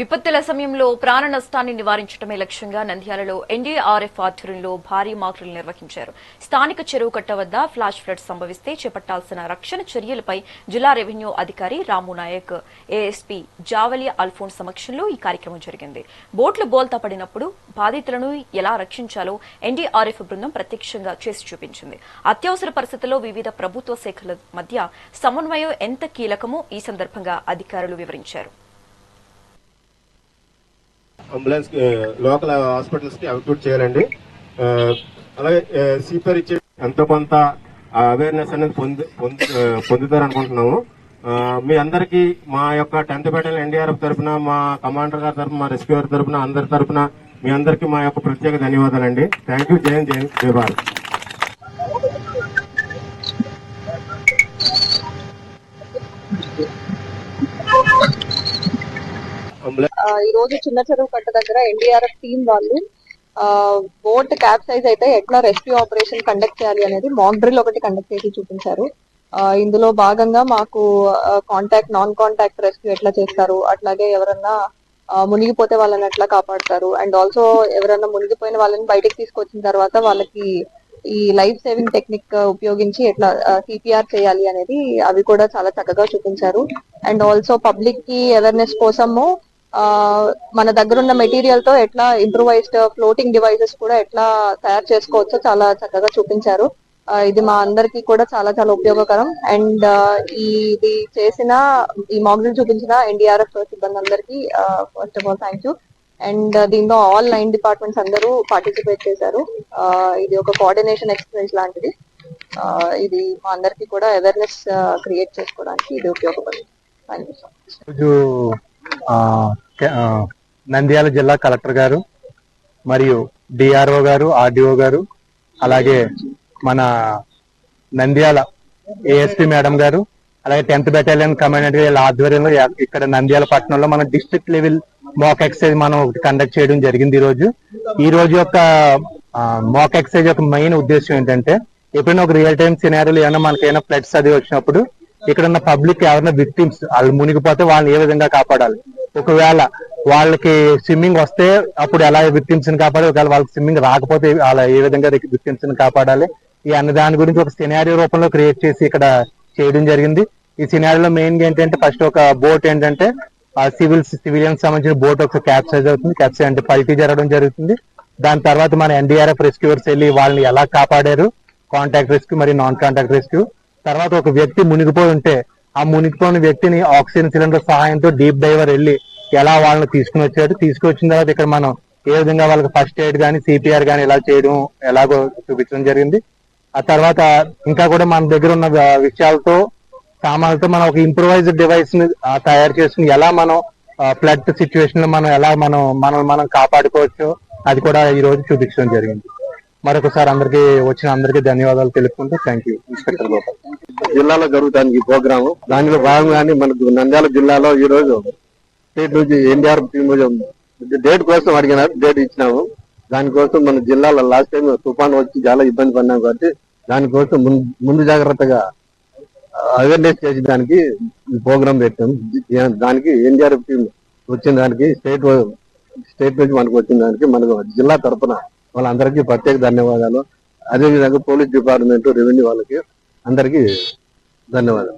విపత్తుల సమయంలో ప్రాణ నష్టాన్ని నివారించడమే లక్ష్యంగా నంద్యాలలో ఎన్డీఆర్ఎఫ్ ఆధ్వర్యంలో భారీ మాక్డ్రిల్ నిర్వహించారు. స్థానిక చెరువు కట్ట వద్ద ఫ్లాష్ ఫ్లడ్ సంభవిస్తే చేపట్టాల్సిన రక్షణ చర్యలపై జిల్లా రెవెన్యూ అధికారి రాము నాయక్, ఏఎస్పీ జావలి అల్ఫోన్స్ సమక్షంలో ఈ కార్యక్రమం జరిగింది. బోట్లు బోల్తా పడినప్పుడు బాధితులను ఎలా రక్షించాలో ఎన్డీఆర్ఎఫ్ బృందం ప్రత్యక్షంగా చేసి చూపించింది. అత్యవసర పరిస్థితుల్లో వివిధ ప్రభుత్వ శాఖల మధ్య సమన్వయం ఎంత కీలకమో ఈ సందర్భంగా అధికారులు వివరించారు. అంబులెన్స్ లోకల్ హాస్పిటల్స్ కి అవుట్పుట్ చేయాలండి. అలాగే సిపిఆర్ ఇచ్చే ఎంతో కొంత అవేర్నెస్ అనేది పొందుతారు అనుకుంటున్నాము. మీ అందరికీ మా యొక్క 10th బెటాలియన్ ఎన్డీఆర్ఎఫ్ తరఫున, మా కమాండర్ గారి తరఫున, మా రెస్క్యూ గారి తరఫున, అందరి తరఫున మీ అందరికీ మా యొక్క ప్రత్యేక ధన్యవాదాలండి. Thank you. జై భారత్. ఈ రోజు చిన్న చెరువు కట్ట దగ్గర ఎన్డీఆర్ఎఫ్ టీం వాళ్ళు బోట్ క్యాప్సైజ్ అయితే ఎట్లా రెస్క్యూ ఆపరేషన్ కండక్ట్ చేయాలి అనేది మాక్ డ్రిల్ ఒకటి కండక్ట్ చేసి చూపించారు. ఇందులో భాగంగా మాకు కాంటాక్ట్, నాన్ కాంటాక్ట్ రెస్క్యూ ఎట్లా చేస్తారు, అట్లాగే ఎవరన్నా మునిగిపోతే వాళ్ళని ఎట్లా కాపాడతారు, అండ్ ఆల్సో ఎవరన్నా మునిగిపోయిన వాళ్ళని బయటకు తీసుకొచ్చిన తర్వాత వాళ్ళకి ఈ లైఫ్ సేవింగ్ టెక్నిక్ ఉపయోగించి ఎట్లా సిపిఆర్ చేయాలి అనేది అవి కూడా చాలా చక్కగా చూపించారు. అండ్ ఆల్సో పబ్లిక్ కి అవేర్నెస్ కోసము మన దగ్గర ఉన్న మెటీరియల్ తో ఎట్లా ఇంప్రూవైజ్డ్ ఫ్లోటింగ్ డివైసెస్ కూడా ఎట్లా తయారు చేసుకోవచ్చో చాలా చక్కగా చూపించారు. ఇది మా అందరికి కూడా చాలా చాలా ఉపయోగకరం. అండ్ ఇది చేసిన ఈ మాక్డ్రిల్ చూపించిన ఎన్డీఆర్ఎఫ్ సిబ్బంది అందరికి first of all thank you. And దీంట్లో ఆల్ 9 డిపార్ట్మెంట్స్ అందరూ పార్టిసిపేట్ చేశారు. ఇది ఒక కోఆర్డినేషన్ ఎక్సర్సైజ్ లాంటిది. ఇది మా అందరికి కూడా అవేర్నెస్ క్రియేట్ చేసుకోవడానికి ఇది ఉపయోగపడింది. Thank you so much. Nandyal జిల్లా కలెక్టర్ గారు మరియు డిఆర్ఓ గారు, ఆర్డీఓ గారు, అలాగే మన నంద్యాల ఏఎస్పీ మేడం గారు, అలాగే 10th బెటాలియన్ కమాండెంట్ గారి ఆధ్వర్యంలో ఇక్కడ నంద్యాల పట్టణంలో మన డిస్ట్రిక్ట్ లెవెల్ మాక్ ఎక్సర్సైజ్ మనం కండక్ట్ చేయడం జరిగింది. ఈ రోజు యొక్క మాక్ ఎక్సర్సైజ్ యొక్క మెయిన్ ఉద్దేశం ఏంటంటే, ఎప్పుడైనా ఒక రియల్ టైమ్ సినారియోలో ఏమైనా మనకైనా ఫ్లడ్స్ అది వచ్చినప్పుడు ఇక్కడ ఉన్న పబ్లిక్ ఎవరైనా విక్టిమ్స్ వాళ్ళు మునిగిపోతే వాళ్ళని ఏ విధంగా కాపాడాలి, ఒకవేళ వాళ్ళకి స్విమ్మింగ్ వస్తే అప్పుడు ఎలా విక్టిమ్స్ ని కాపాడాలి, ఒకవేళ వాళ్ళకి స్విమ్మింగ్ రాకపోతే అలా ఏ విధంగా విక్టిమ్స్ ని కాపాడాలి, ఈ అన్న దాని గురించి ఒక సినారియో రూపంలో క్రియేట్ చేసి ఇక్కడ చేయడం జరిగింది. ఈ సినారియోలో మెయిన్ గా ఏంటంటే, ఫస్ట్ ఒక బోట్ ఏంటంటే సివిలియన్స్ సంబంధించిన బోట్ ఒక క్యాప్సైజ్ అవుతుంది. క్యాప్సైజ్ అంటే పల్టీ జరగడం జరుగుతుంది. దాని తర్వాత మన ఎన్డీఆర్ఎఫ్ రెస్క్యూవర్స్ వెళ్ళి వాళ్ళని ఎలా కాపాడారు, కాంటాక్ట్ రెస్క్యూ మరియు నాన్ కాంటాక్ట్ రెస్క్యూ. తర్వాత ఒక వ్యక్తి మునిగిపోయి ఉంటే ఆ మునిగిపోయిన వ్యక్తిని ఆక్సిజన్ సిలిండర్ సహాయంతో డీప్ డైవర్ వెళ్ళి ఎలా వాళ్ళని తీసుకొచ్చిన తర్వాత ఇక్కడ మనం ఏ విధంగా వాళ్ళకి ఫస్ట్ ఎయిడ్ కానీ సిపిఆర్ కానీ ఇలా చేయడం ఎలాగో చూపించడం జరిగింది. ఆ తర్వాత ఇంకా కూడా మన దగ్గర ఉన్న విషయాలతో, సామాన్లతో మనం ఒక ఇంప్రూవైజ్డ్ డివైస్ ని తయారు చేసుకుని ఎలా మనం ఫ్లడ్ సిచ్యువేషన్ లో మనం ఎలా మనం కాపాడుకోవచ్చు అది కూడా ఈ రోజు చూపించడం జరిగింది. మరొకసారి వచ్చిన అందరికీ ధన్యవాదాలు తెలుపుకుంటూ థ్యాంక్ యూ. ఇన్స్పెక్టర్ గోపాల్. జిల్లాలో జరుగుతుంది ఈ ప్రోగ్రామ్. దానిలో భాగంగానే మనకు నంద్యాల జిల్లాలో ఈ రోజు స్టేట్ నుంచి ఎన్డీఆర్ఎఫ్ టీమ్ డేట్ కోసం అడిగినారు, డేట్ ఇచ్చినాము. దానికోసం మన జిల్లాలో లాస్ట్ టైం తుఫాన్ వచ్చి చాలా ఇబ్బంది పడినాం కాబట్టి దానికోసం ముందు జాగ్రత్తగా అవేర్నెస్ చేసి దానికి ప్రోగ్రామ్ పెట్టాం. దానికి ఎన్డీఆర్ఎఫ్ టీం వచ్చిన దానికి స్టేట్ నుంచి మనకు వచ్చిన దానికి మనకు జిల్లా తరఫున వాళ్ళందరికీ ప్రత్యేక ధన్యవాదాలు. అదేవిధంగా పోలీస్ డిపార్ట్మెంట్, రెవెన్యూ వాళ్ళకి అందరికీ ధన్యవాదాలు.